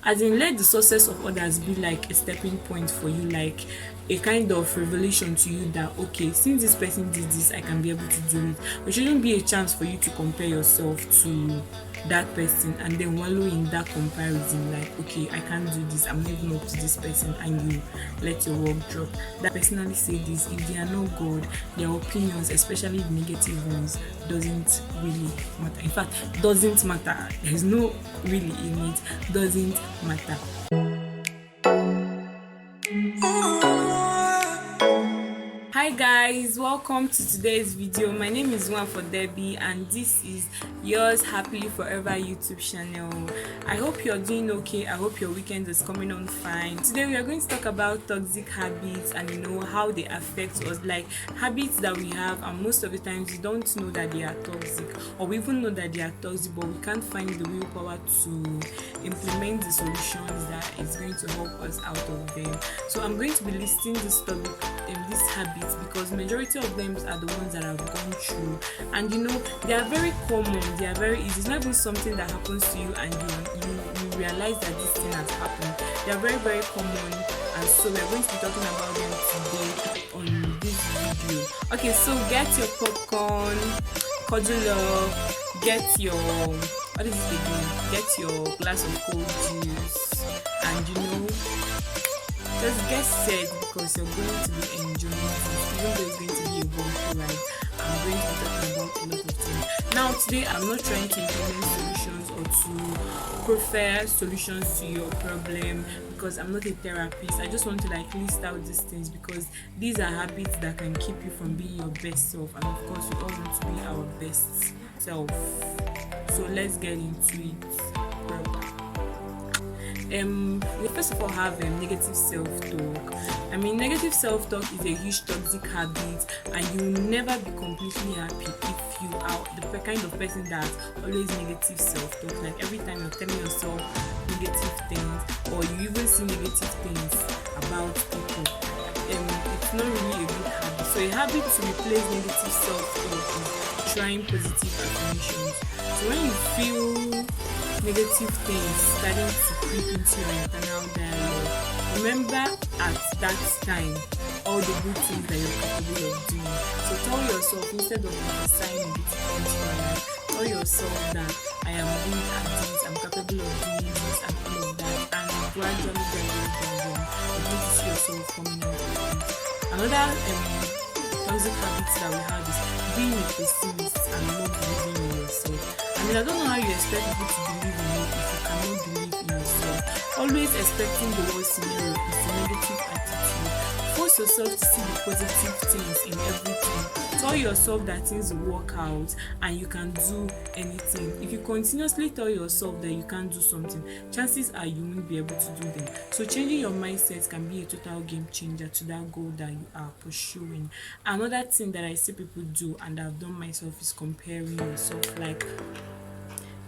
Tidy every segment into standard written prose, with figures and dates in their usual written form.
As in, let the success of others be like a stepping point for you, like a kind of revelation to you that okay, since this person did this, I can be able to do it. It shouldn't be a chance for you to compare yourself to that person and then wallow in that comparison, like okay, I can't do this, I'm not even up to this person, and you let your work drop. That personally say this, if they are not good, their opinions, especially the negative ones, doesn't really matter. In fact, doesn't matter. There's no really in it, doesn't matter. Hi guys, welcome to today's video. My name is One for Debbie and this is yours happily forever YouTube channel. I hope you're doing okay. I hope your weekend is coming on fine. Today we are going to talk about toxic habits and how they affect us, like habits that we have and most of the times we don't know that they are toxic, or we even know that they are toxic but we can't find the willpower to implement the solutions that is going to help us out of them. So I'm going to be listing this topic and these habits because majority of them are the ones that I've gone through, and they are very common, they are very easy. It's not even something that happens to you and you realize that this thing has happened. They are very, very common, and so we're going to be talking about them today on this video. Okay, so get your popcorn, cuddle up, get your what is it again? Get your glass of cold juice, and just get set because you're going to be enjoying this. Even though it's going to be a bumpy ride, I'm going to be talking about a lot of things. Now today I'm not trying to implement solutions or to prefer solutions to your problem because I'm not a therapist. I just want to list out these things because these are habits that can keep you from being your best self, and of course we all want to be our best self. So let's get into it proper. We first of all have negative self-talk. Negative self-talk is a huge toxic habit, and you will never be completely happy if you are the kind of person that always negative self-talk. Like every time you're telling yourself negative things, or you even see negative things about people. It's not really a good habit. So a habit to replace negative self-talk is trying positive affirmations. So when you feel negative things starting to creep into your internal dialogue, remember at that time all the good things that you're capable of doing. So tell yourself, instead of prophesying negative things to your life, tell yourself that I am good at this, I'm capable of doing this and all of that, and gradually you're going to see yourself coming out of it. Another toxic habits that we have is being a pessimist and not believing in yourself. I don't know how you expect people to believe in you if you cannot believe in yourself. Always expecting the worst scenario is a negative attitude. Force yourself to see the positive things in everything. Tell yourself that things will work out and you can do anything. If you continuously tell yourself that you can't do something, chances are you won't be able to do them. So changing your mindset can be a total game changer to that goal that you are pursuing. Another thing that I see people do, and I've done myself, is comparing yourself. Like,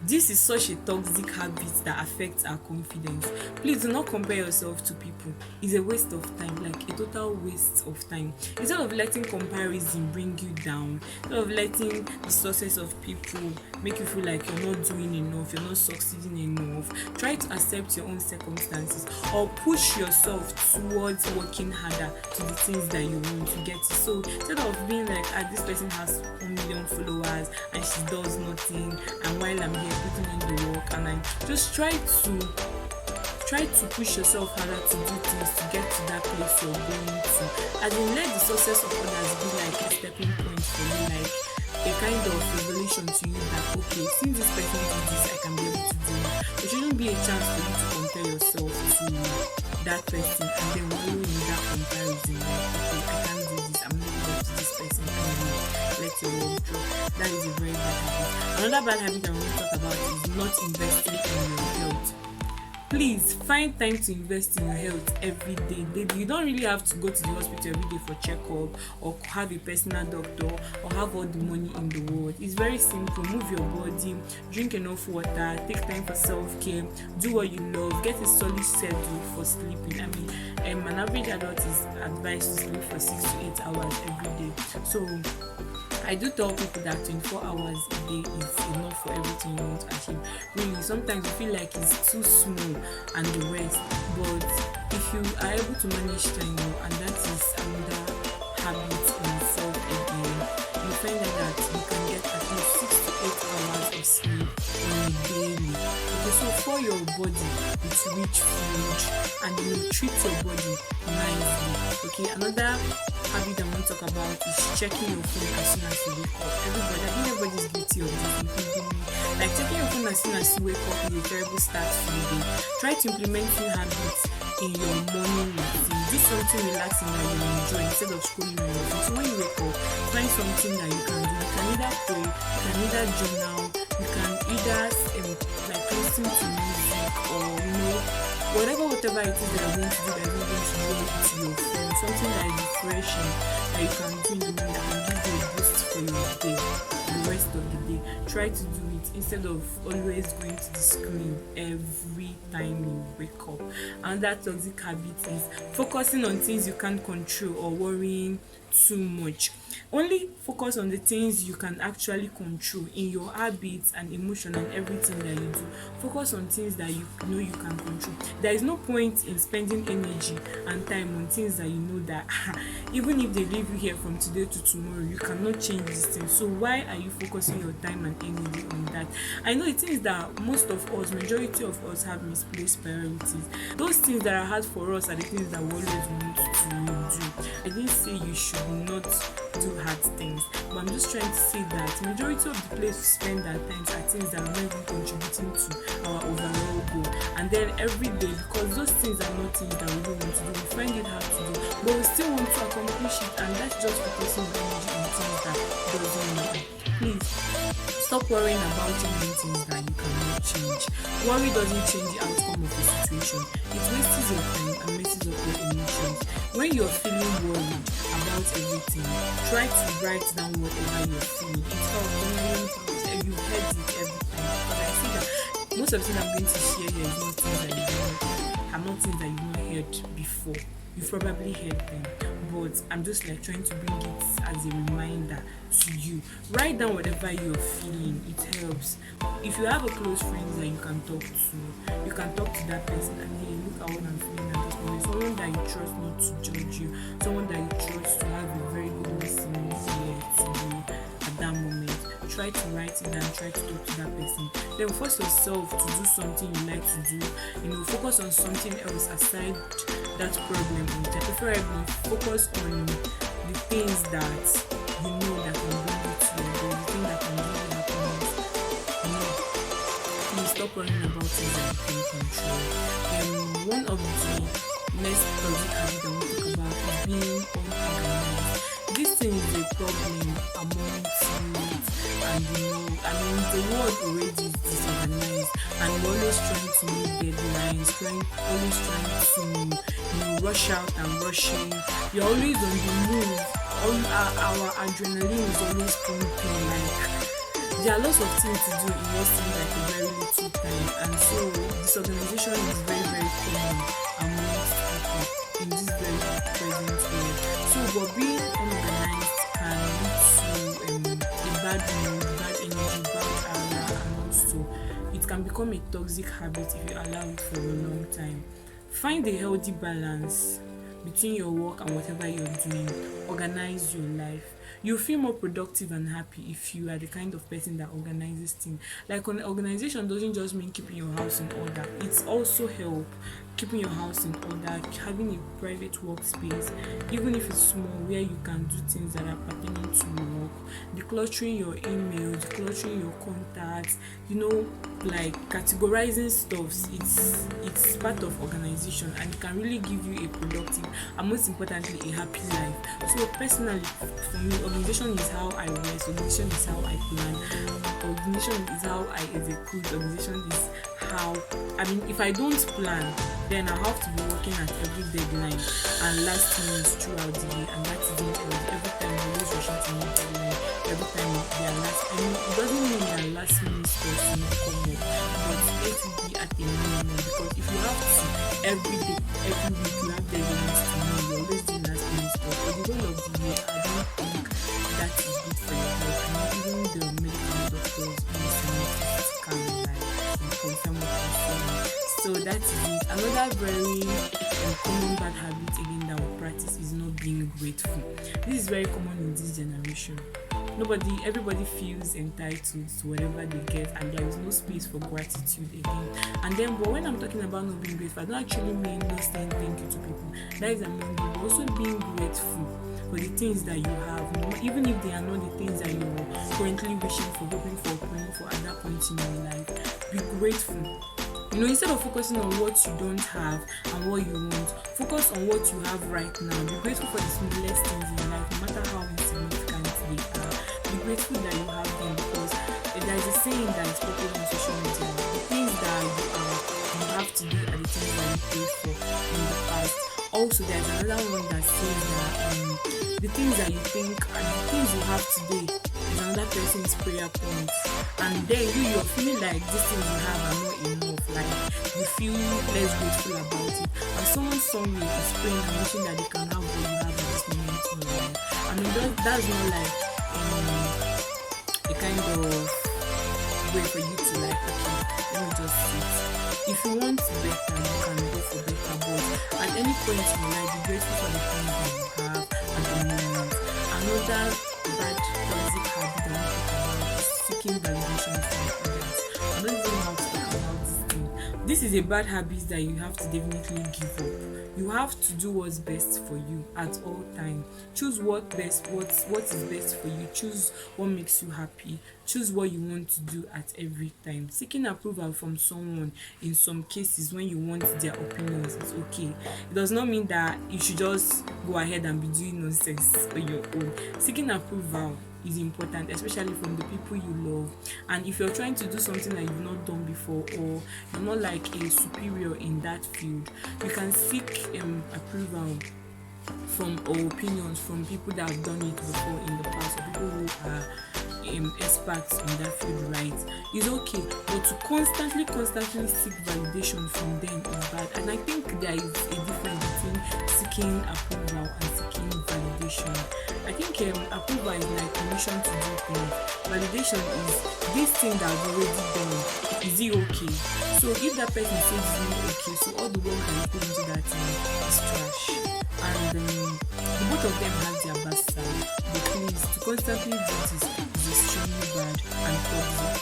this is such a toxic habit that affects our confidence. Please do not compare yourself to people. It's a waste of time, like a total waste of time. Instead of letting comparison bring you down, instead of letting the success of people make you feel like you're not doing enough, you're not succeeding enough, try to accept your own circumstances or push yourself towards working harder to the things that you want to get to. So instead of being like, this person has 1 million followers and she does nothing, and while I'm here putting in the work, and I just try to push yourself harder to do things to get to that place you're going to. As in, let the success of others be like a stepping point for you, like a kind of revelation to you that okay, since this person did this, I can be able to do it. There shouldn't be a chance for you to compare yourself to that person and then wallow in that comparison, like okay, I can't do this, I'm not able to this person, and let your work drop. That is a very bad habit. Another bad habit I want to talk about is not investing in your health. Please find time to invest in your health every day. You don't really have to go to the hospital every day for checkup or have a personal doctor or have all the money in the world. It's very simple. Move your body, drink enough water, take time for self-care, do what you love, get a solid schedule for sleeping. An average adult is advised to sleep for 6 to 8 hours every day. So I do tell people that 24 hours a day is enough for everything you want to achieve. Really, sometimes you feel like it's too small and the rest, but if you are able to manage time well, and that is another habit in itself again, you find out that you can get at least 6 to 8 hours of sleep on a daily. Okay, so for your body, it's rich food, and treat your body nicely. Okay, another habit I want to talk about is checking your phone as soon as you wake up. Everybody, I think everybody's guilty of this, including me. Like checking your phone as soon as you wake up is a terrible start to the day. Try to implement new habits in your morning routine. Do something relaxing that you enjoy instead of scrolling on your phone. So when you wake up, find something that you can do. You can either pray, you can either journal, you can either like listen to music, or whatever it is that you're going to do that is not going to go into your phone. Something that is refreshing that you can do in the morning that can give you a boost for your day, the rest of the day. Try to do it instead of always going to the screen every time you wake up. And that toxic habit is focusing on things you can't control or worrying too much. Only focus on the things you can actually control in your habits and emotion and everything that you do. Focus on things that you know you can control. There is no point in spending energy and time on things that you know that even if they leave you here from today to tomorrow, you cannot change these things. So why are you focusing your time and energy on that? I know it is that most of us, majority of us, have misplaced priorities. Those things that are hard for us are the things that we always want to do. I didn't say you should not do hard things, but I'm just trying to say that majority of the place we spend our time are things that are not even contributing to our overall goal. And then every day, because those things are not things that we don't want to do, we find it hard to do, but we still want to accomplish it, and that's just focusing our energy on things that doesn't matter. Please stop worrying about changing things that you cannot change. Worry doesn't change the outcome of the situation. It wastes your time and messes up your emotions. When you're feeling worried about everything, try to write down whatever you're feeling. It's called journaling. You heard it every time. But I see that most of the things I'm going to share here is not things that you don't are not things that you've not heard before. You've probably heard them, but I'm just like trying to bring it as a reminder to you. Write down whatever you're feeling. It helps. If you have a close friend that you can talk to, you can talk to that person and hey, look at what I'm feeling at this moment. Someone that you trust not to judge you, someone that you trust to have a very good listening ear to you at that moment. Try to write it and try to talk to that person. Then force yourself to do something you like to do. Focus on something else aside that problem. Preferably focus on the things that you know that can bring you to your goal, the thing that can give you happiness. Please stop worrying about things that you can control. One of the next toxic habits I want to talk about is being unorganized. This thing is a problem among youth, and the world already is disorganized, and we're always trying to meet deadlines, always trying to rush out and rushing. You're always on the move. Our adrenaline is always pumping. Like there are lots of things to do in what seems like a very little time, and so disorganization is very, very common amongst people in this very present world. So, but being unorganized can lead to a bad mood, bad energy, bad aura, and also it can become a toxic habit if you allow it for a long time. Find a healthy balance between your work and whatever you're doing. Organize your life. You'll feel more productive and happy if you are the kind of person that organizes things. Like an organization doesn't just mean keeping your house in order. It's also help keeping your house in order, having a private workspace, even if it's small, where you can do things that are pertaining to work, decluttering your email, decluttering your contacts, like categorizing stuffs. It's part of organization, and it can really give you a productive and most importantly a happy life. So personally, for me, organization is how I rest, organization is how I plan, organization is how I execute, organization is how if I don't plan, then I have to be working at every deadline and last minutes throughout the day, and that is not healthy. Every time I'm always rushing to meet deadline, every time they are last. It doesn't mean they are last minute stuff to not come up, but it will be at a minimum, because if you have to every day, every week you have deadlines to meet, you always do last minute stuff. For the whole of the year, I don't think that is good for you. So that is it. Another very common bad habit again that we practice is not being grateful. This is very common in this generation. Everybody feels entitled to whatever they get, and there is no space for gratitude again. And then, but when I'm talking about not being grateful, I don't actually mean not saying thank you to people. That is amazing, but also being grateful for the things that you have, even if they are not the things that you're currently wishing for, hoping for, praying for at that point in your life. Be grateful. Instead of focusing on what you don't have and what you want, focus on what you have right now. Be grateful for the smallest things in life, no matter how insignificant they are. Be grateful that you have them, because there is a saying that is popular on social media: the things that you have today are the things that you paid for in the past. Also, there's another one that says that the things that you think are the things you have today is another person's prayer point. And then you're feeling like these things you have are not enough, like you feel less grateful about it. And someone somewhere is praying and wishing that they can have what you have at this moment in your life. I mean, that's not like a kind of way for you to like, okay, let me just sit. If you want better, you can go for better, but at any point in your life, be grateful for the things that you have at the moment. Another bad toxic habit that we talk about is seeking validation from others. I don't even know how to talk about this thing. This is a bad habit that you have to definitely give up. You have to do what's best for you at all times. Choose what is best for you. Choose what makes you happy. Choose what you want to do at every time. Seeking approval from someone in some cases, when you want their opinions, is okay. It does not mean that you should just go ahead and be doing nonsense on your own. Seeking approval is important, especially from the people you love. And if you're trying to do something that you've not done before, or you're not like a superior in that field, you can seek approval from or opinions from people that have done it before in the past, or people who are experts in that field, right? It's okay, but to constantly seek validation from them is bad. And I think there is a difference between seeking approval and seeking validation. I think approval is like permission to do things. Validation is this thing that I've already done. Is it okay? So if that person says it's not okay, so all the work that you put into that thing is trash. And the both of them has their bad side. But please, to constantly do this is extremely bad and toxic.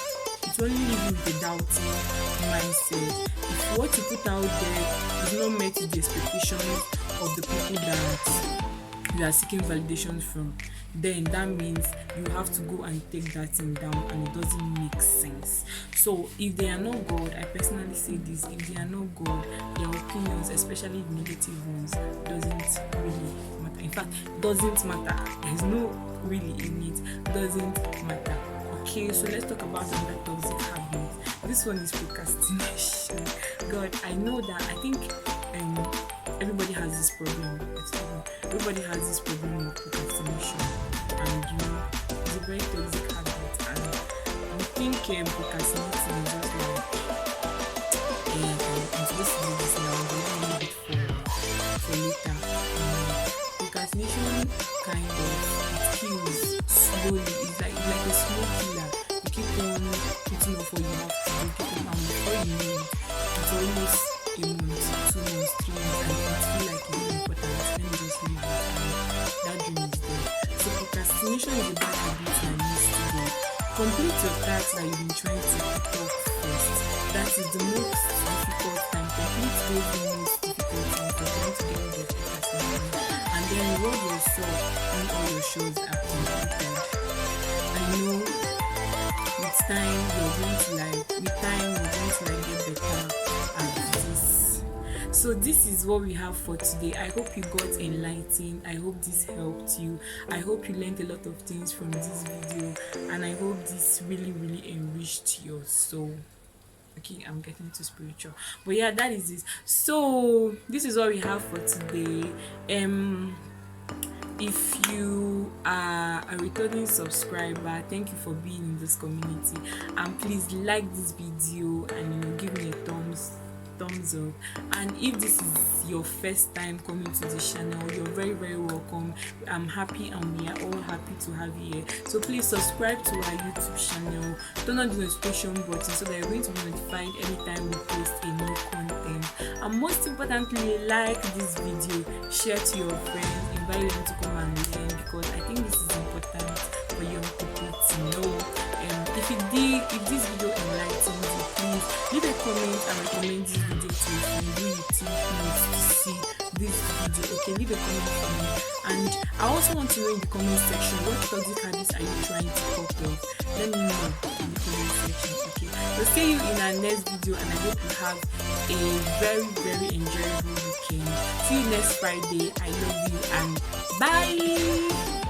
It only leaves you with a doubting mindset. If what you put out there is not met with the expectations of the people that you are seeking validation from, then that means you have to go and take that thing down, and it doesn't make sense. So if they are not God, I personally say this: if they are not God, their opinions, especially the negative ones, doesn't really matter. In fact, doesn't matter. There's no really in it. Doesn't matter. Okay, so let's talk about another toxic habit. This one is procrastination. God, I know that. I think everybody has this problem. Everybody has this problem with procrastination, and it's a very toxic habit. And we think procrastinating is just like, I'm supposed to do this now, but let me leave it for later. Procrastination kind of, it kills slowly. It's like a slow killer. You keep on putting off what you have to do, keep on, and before you know it, it's almost a month, 2 months, 3 months, and it feel like it's really important. Let me just leave it, and that dream is there. So procrastination is a bad habit that needs to go. Complete your tasks that you've been trying to pick up first. That is the most difficult time. Complete those most difficult times for trying to get rid of procrastination. And then reward yourself when all your shows are completed. I know with time you're going to get better at this. So this is what we have for today. I hope you got enlightened. I hope this helped you. I hope you learned a lot of things from this video, and I hope this really enriched your soul. Okay, I'm getting too spiritual, but yeah, that is it. So this is what we have for today. If you are a returning subscriber, thank you for being in this community, and please like this video and give me a thumbs thumbs up. And if this is your first time coming to the channel, you're very, very welcome. I'm happy and we are all happy to have you here. So please subscribe to our YouTube channel, turn on the notification button so that you're going to be notified anytime we post a new content. And most importantly, like this video, share to your friends, invite them to come and learn, because I think this is important for young people to know. If this video enlightens you, please leave a comment and recommend this video to your friend who you think needs to see this video. Okay, leave a comment for me. And I also want to know in the comment section, what toxic habits are you trying to cut off? Let me know in the comment section. Okay, so see you in our next video, and I hope you have a very, very enjoyable weekend. See you next Friday. I love you and bye.